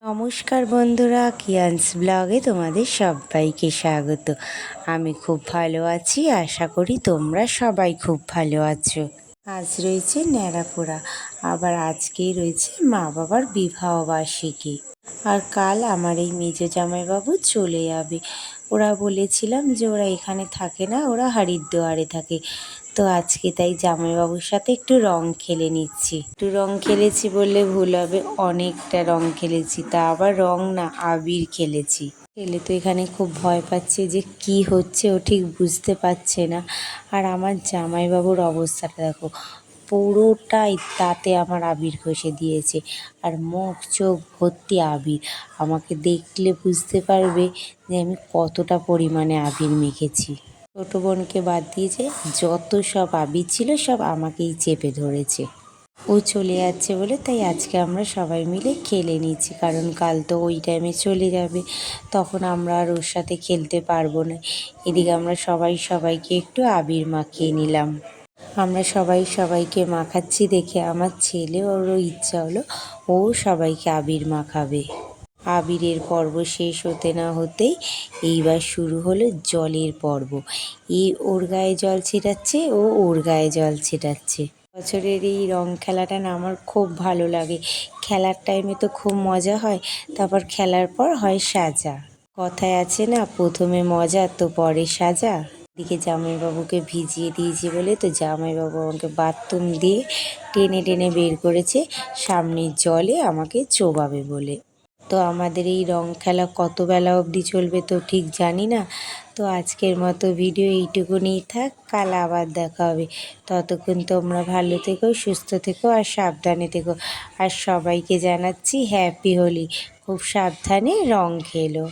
নমস্কার বন্ধুরা, কিয়ান্স ব্লগে তোমাদের সবাইকে স্বাগত। আমি খুব ভালো আছি, আশা করি তোমরা সবাই খুব ভালো আছো। আজ রয়েছে ন্যাড়াপোড়া, আবার আজকেই রয়েছে মা বাবার বিবাহবার্ষিকী। আর কাল আমার এই মেজ জামাইবাবু চলে যাবে। ওরা বলেছিলাম যে ওরা এখানে থাকে না, ওরা হরিদ্বারে থাকে। তো আজকে তাই জামাইবাবুর সাথে একটু রং খেলে নিচ্ছি। একটু রং খেলেছি বললে ভুল হবে, অনেকটা রং খেলেছি। তা আবার রং না, আবির খেলেছি। ছেলে তো এখানে খুব ভয় পাচ্ছে যে কি হচ্ছে ও ঠিক বুঝতে পারছে না। আর আমার জামাইবাবুর অবস্থাটা দেখো, পুরোটাই তাতে আমার আবির ঘষে দিয়েছে। আর মুখ চোখ ভর্তি আবির। আমাকে দেখলে বুঝতে পারবে যে আমি কতটা পরিমাণে আবির মেখেছি। ছোটো বোনকে বাদ দিয়েছে, যত সব আবির ছিল সব আমাকেই চেপে ধরেছে। ও চলে যাচ্ছে বলে তাই আজকে আমরা সবাই মিলে খেলে নিচ্ছি, কারণ কাল তো ওই টাইমে চলে যাবে, তখন আমরা আর ওর সাথে খেলতে পারবো না। এদিকে আমরা সবাই সবাইকে একটু আবির মাখিয়ে নিলাম। আমরা সবাই সবাইকে মাখাচ্ছি দেখে আমার ছেলে ওরও ইচ্ছা হলো ও সবাইকে আবির মাখাবে। আবিরের পর্ব শেষ হতে না হতেই এইবার শুরু হলো জলের পর্ব। ওর গায়ে জল ছিটাচ্ছে, ও ওর গায়ে জল ছিটাচ্ছে। বছরের এই রং খেলাটা না আমার খুব ভালো লাগে। খেলার টাইমে তো খুব মজা হয়, তারপর খেলার পর হয় সাজা। কথায় আছে না, প্রথমে মজা তো পরে সাজা। এদিকে জামাইবাবুকে ভিজিয়ে দিয়েছি বলে তো জামাইবাবু আমাকে বাথরুম দিয়ে টেনে টেনে বের করেছে সামনের জলে আমাকে চোবাবে বলে। তো আমাদের এই রং খেলা কত বেলা অবধি চলবে তো ঠিক জানি না। তো আজকের মতো ভিডিও এইটুকুনিই থাক, কাল আবার দেখা হবে। ততক্ষণ তোমরা ভালো থেকো, সুস্থ থেকো আর সাবধানে থেকো। আর সবাইকে জানাচ্ছি হ্যাপি হোলি। খুব সাবধানে রং খেলো।